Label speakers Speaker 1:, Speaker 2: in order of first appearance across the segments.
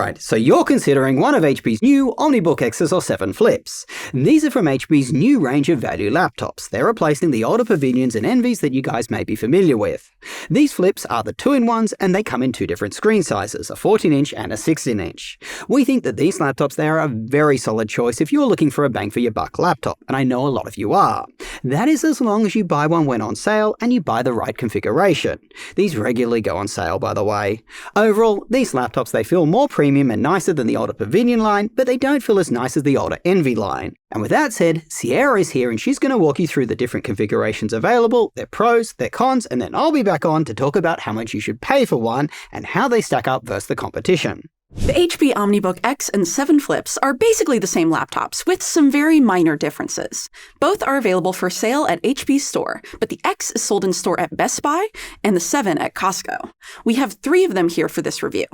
Speaker 1: Alright, so you're considering one of HP's new OmniBook X's or 7 Flips. These are from HP's new range of value laptops. They're replacing the older Pavilions and Envies that you guys may be familiar with. These Flips are the 2-in-1s and they come in 2 different screen sizes, a 14-inch and a 16-inch. We think that these laptops there are a very solid choice if you're looking for a bang for your buck laptop, and I know a lot of you are. That is as long as you buy one when on sale and you buy the right configuration. These regularly go on sale, by the way. Overall, these laptops, they feel more premium and nicer than the older Pavilion line, but they don't feel as nice as the older Envy line. And with that said, Sierra is here and she's going to walk you through the different configurations available, their pros, their cons, and then I'll be back on to talk about how much you should pay for one and how they stack up versus the competition.
Speaker 2: The HP OmniBook X and 7 Flips are basically the same laptops, with some very minor differences. Both are available for sale at HP's store, but the X is sold in store at Best Buy and the 7 at Costco. We have 3 of them here for this review.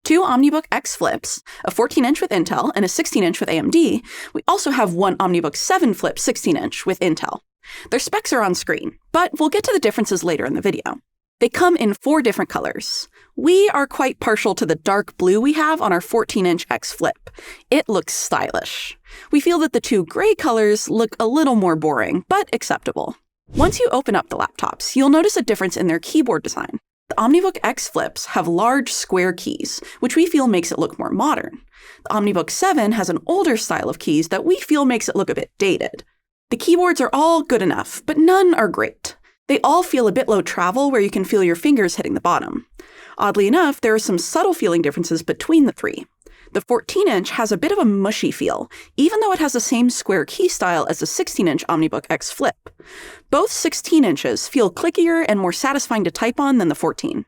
Speaker 2: 2 OmniBook X Flips, a 14-inch with Intel and a 16-inch with AMD. We also have one OmniBook 7 Flip 16-inch with Intel. Their specs are on screen, but we'll get to the differences later in the video. They come in 4 different colors. We are quite partial to the dark blue we have on our 14-inch X Flip. It looks stylish. We feel that the 2 gray colors look a little more boring, but acceptable. Once you open up the laptops, you'll notice a difference in their keyboard design. The OmniBook X Flips have large square keys, which we feel makes it look more modern. The OmniBook 7 has an older style of keys that we feel makes it look a bit dated. The keyboards are all good enough, but none are great. They all feel a bit low travel where you can feel your fingers hitting the bottom. Oddly enough, there are some subtle feeling differences between the 3. The 14-inch has a bit of a mushy feel, even though it has the same square key style as the 16-inch OmniBook X Flip. Both 16 inches feel clickier and more satisfying to type on than the 14.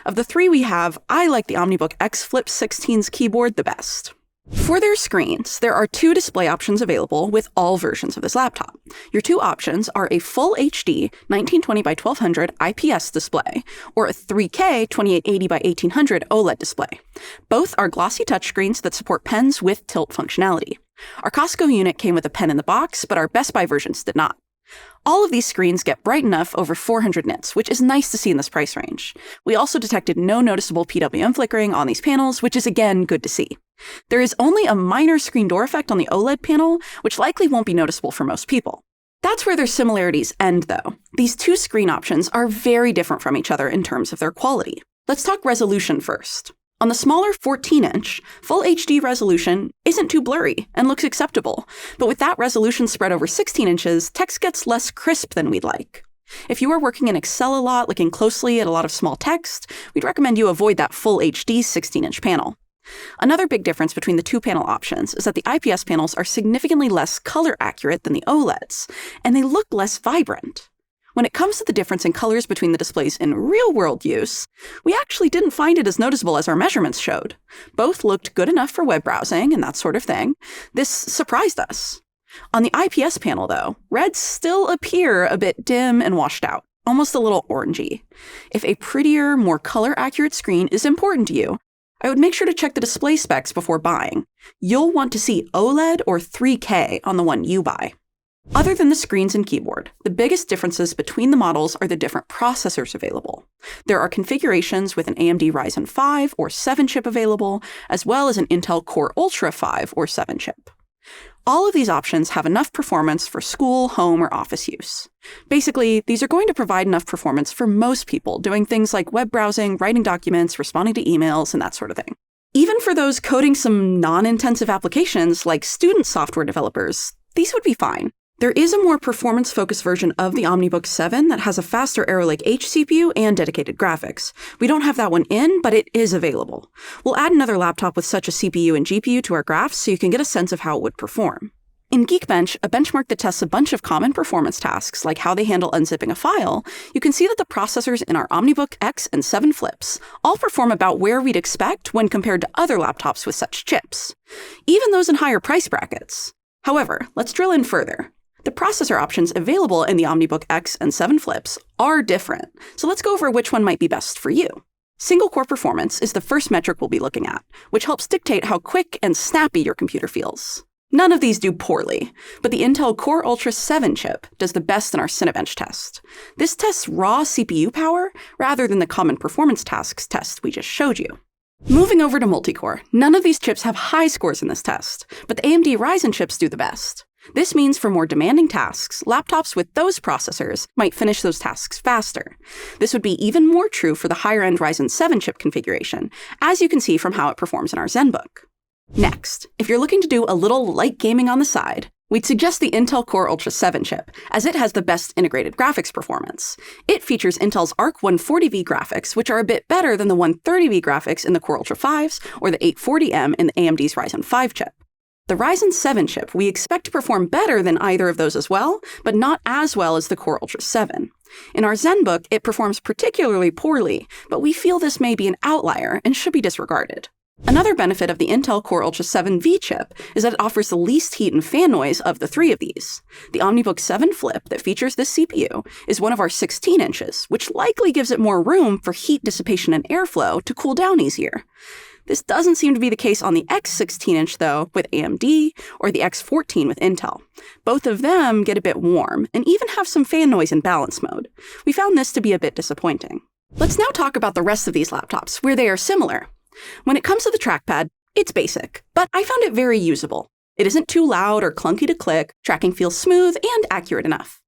Speaker 2: Of the 3 we have, I like the OmniBook X Flip 16's keyboard the best. For their screens, there are 2 display options available with all versions of this laptop. Your 2 options are a full HD 1920 by 1200 IPS display or a 3K 2880 by 1800 OLED display. Both are glossy touchscreens that support pens with tilt functionality. Our Costco unit came with a pen in the box, but our Best Buy versions did not. All of these screens get bright enough over 400 nits, which is nice to see in this price range. We also detected no noticeable PWM flickering on these panels, which is again good to see. There is only a minor screen door effect on the OLED panel, which likely won't be noticeable for most people. That's where their similarities end, though. These 2 screen options are very different from each other in terms of their quality. Let's talk resolution first. On the smaller 14-inch, Full HD resolution isn't too blurry and looks acceptable, but with that resolution spread over 16 inches, text gets less crisp than we'd like. If you are working in Excel a lot, looking closely at a lot of small text, we'd recommend you avoid that Full HD 16-inch panel. Another big difference between the 2 panel options is that the IPS panels are significantly less color accurate than the OLEDs, and they look less vibrant. When it comes to the difference in colors between the displays in real-world use, we actually didn't find it as noticeable as our measurements showed. Both looked good enough for web browsing and that sort of thing. This surprised us. On the IPS panel, though, reds still appear a bit dim and washed out, almost a little orangey. If a prettier, more color-accurate screen is important to you, I would make sure to check the display specs before buying. You'll want to see OLED or 3K on the one you buy. Other than the screens and keyboard, the biggest differences between the models are the different processors available. There are configurations with an AMD Ryzen 5 or 7 chip available, as well as an Intel Core Ultra 5 or 7 chip. All of these options have enough performance for school, home, or office use. Basically, these are going to provide enough performance for most people doing things like web browsing, writing documents, responding to emails, and that sort of thing. Even for those coding some non-intensive applications like student software developers, these would be fine. There is a more performance-focused version of the OmniBook 7 that has a faster Arrow Lake H CPU and dedicated graphics. We don't have that one in, but it is available. We'll add another laptop with such a CPU and GPU to our graphs so you can get a sense of how it would perform. In Geekbench, a benchmark that tests a bunch of common performance tasks, like how they handle unzipping a file, you can see that the processors in our OmniBook X and 7 Flips all perform about where we'd expect when compared to other laptops with such chips, even those in higher price brackets. However, let's drill in further. The processor options available in the OmniBook X and 7 Flips are different, so let's go over which one might be best for you. Single-core performance is the first metric we'll be looking at, which helps dictate how quick and snappy your computer feels. None of these do poorly, but the Intel Core Ultra 7 chip does the best in our Cinebench test. This tests raw CPU power rather than the common performance tasks test we just showed you. Moving over to multi-core, none of these chips have high scores in this test, but the AMD Ryzen chips do the best. This means for more demanding tasks, laptops with those processors might finish those tasks faster. This would be even more true for the higher-end Ryzen 7 chip configuration, as you can see from how it performs in our ZenBook. Next, if you're looking to do a little light gaming on the side, we'd suggest the Intel Core Ultra 7 chip, as it has the best integrated graphics performance. It features Intel's Arc 140V graphics, which are a bit better than the 130V graphics in the Core Ultra 5s or the 840M in the AMD's Ryzen 5 chip. The Ryzen 7 chip we expect to perform better than either of those as well, but not as well as the Core Ultra 7. In our ZenBook, it performs particularly poorly, but we feel this may be an outlier and should be disregarded. Another benefit of the Intel Core Ultra 7V chip is that it offers the least heat and fan noise of the three of these. The OmniBook 7 Flip that features this CPU is one of our 16 inches, which likely gives it more room for heat dissipation and airflow to cool down easier. This doesn't seem to be the case on the X 16-inch, though, with AMD, or the X14 with Intel. Both of them get a bit warm, and even have some fan noise in balance mode. We found this to be a bit disappointing. Let's now talk about the rest of these laptops, where they are similar. When it comes to the trackpad, it's basic, but I found it very usable. It isn't too loud or clunky to click, tracking feels smooth and accurate enough.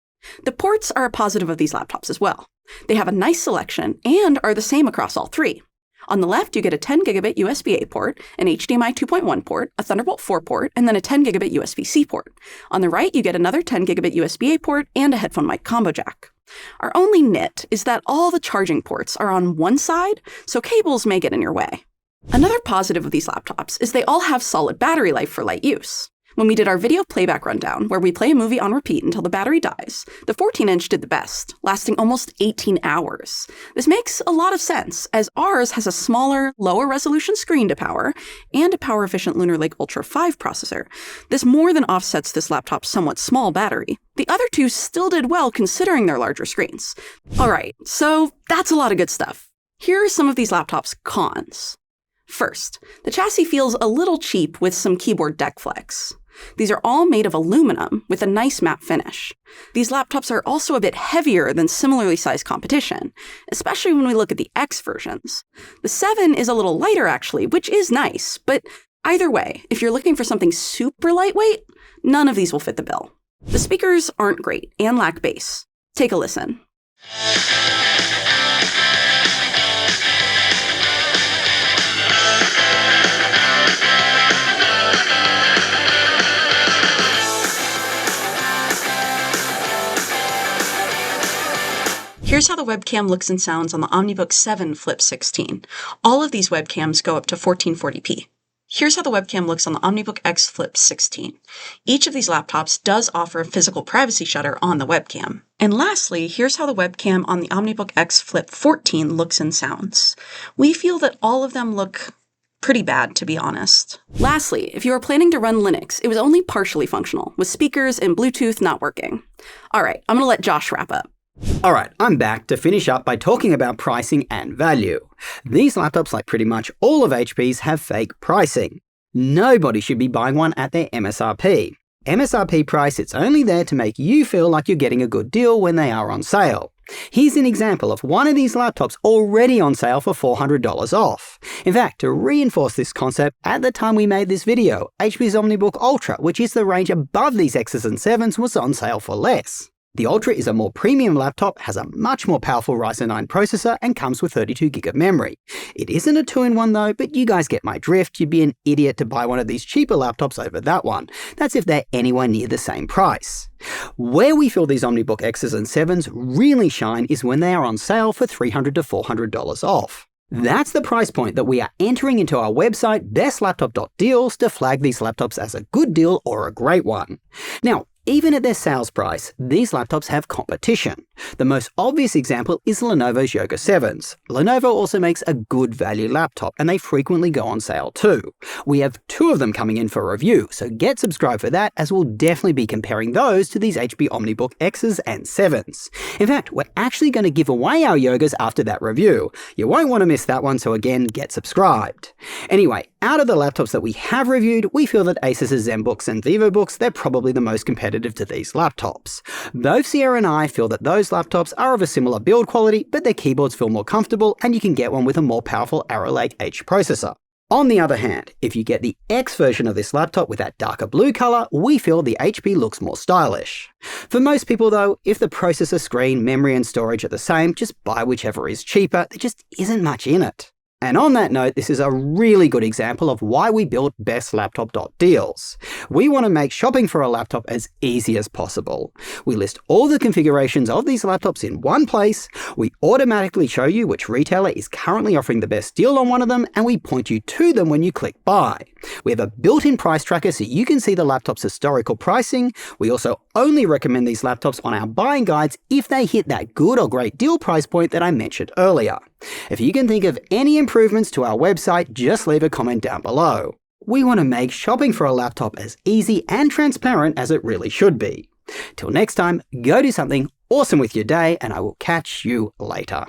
Speaker 2: The ports are a positive of these laptops as well. They have a nice selection and are the same across all three. On the left, you get a 10 gigabit USB-A port, an HDMI 2.1 port, a Thunderbolt 4 port, and then a 10 gigabit USB-C port. On the right, you get another 10 gigabit USB-A port and a headphone mic combo jack. Our only nit is that all the charging ports are on one side, so cables may get in your way. Another positive of these laptops is they all have solid battery life for light use. When we did our video playback rundown, where we play a movie on repeat until the battery dies, the 14-inch did the best, lasting almost 18 hours. This makes a lot of sense, as ours has a smaller, lower-resolution screen to power, and a power-efficient Lunar Lake Ultra 5 processor. This more than offsets this laptop's somewhat small battery. The other two still did well considering their larger screens. Alright, so that's a lot of good stuff. Here are some of these laptops' cons. First, the chassis feels a little cheap with some keyboard deck flex. These are all made of aluminum with a nice matte finish. These laptops are also a bit heavier than similarly sized competition, especially when we look at the X versions. The 7 is a little lighter actually, which is nice, but either way, if you're looking for something super lightweight, none of these will fit the bill. The speakers aren't great and lack bass. Take a listen. Here's how the webcam looks and sounds on the OmniBook 7 Flip 16. All of these webcams go up to 1440p. Here's how the webcam looks on the OmniBook X Flip 16. Each of these laptops does offer a physical privacy shutter on the webcam. And lastly, here's how the webcam on the OmniBook X Flip 14 looks and sounds. We feel that all of them look pretty bad, to be honest. Lastly, if you are planning to run Linux, it was only partially functional, with speakers and Bluetooth not working. Alright, I'm gonna let Josh wrap up.
Speaker 1: Alright, I'm back to finish up by talking about pricing and value. These laptops, like pretty much all of HP's, have fake pricing. Nobody should be buying one at their MSRP. MSRP price, it's only there to make you feel like you're getting a good deal when they are on sale. Here's an example of one of these laptops already on sale for $400 off. In fact, to reinforce this concept, at the time we made this video, HP's OmniBook Ultra, which is the range above these X's and 7s, was on sale for less. The Ultra is a more premium laptop, has a much more powerful Ryzen 9 processor, and comes with 32GB of memory. It isn't a 2-in-1 though, but you guys get my drift. You'd be an idiot to buy one of these cheaper laptops over that one. That's if they're anywhere near the same price. Where we feel these OmniBook X's and 7s really shine is when they are on sale for $300 to $400 off. That's the price point that we are entering into our website bestlaptop.deals to flag these laptops as a good deal or a great one. Now, even at their sales price, these laptops have competition. The most obvious example is Lenovo's Yoga 7s. Lenovo also makes a good value laptop, and they frequently go on sale too. We have 2 of them coming in for review, so get subscribed for that, as we'll definitely be comparing those to these HP OmniBook X's and 7s. In fact, we're actually going to give away our Yogas after that review. You won't want to miss that one, so again, get subscribed. Anyway, Out of the laptops that we have reviewed, we feel that Asus's ZenBooks and VivoBooks, they're probably the most competitive to these laptops. Both Sierra and I feel that those laptops are of a similar build quality, but their keyboards feel more comfortable and you can get one with a more powerful Arrow Lake H processor. On the other hand, if you get the X version of this laptop with that darker blue color, we feel the HP looks more stylish. For most people though, if the processor, screen, memory and storage are the same, just buy whichever is cheaper, there just isn't much in it. And on that note, this is a really good example of why we built bestlaptop.deals. We want to make shopping for a laptop as easy as possible. We list all the configurations of these laptops in one place, we automatically show you which retailer is currently offering the best deal on one of them, and we point you to them when you click buy. We have a built-in price tracker so you can see the laptop's historical pricing. We also only recommend these laptops on our buying guides if they hit that good or great deal price point that I mentioned earlier. If you can think of any improvements to our website, just leave a comment down below. We want to make shopping for a laptop as easy and transparent as it really should be. Till next time, go do something awesome with your day, and I will catch you later.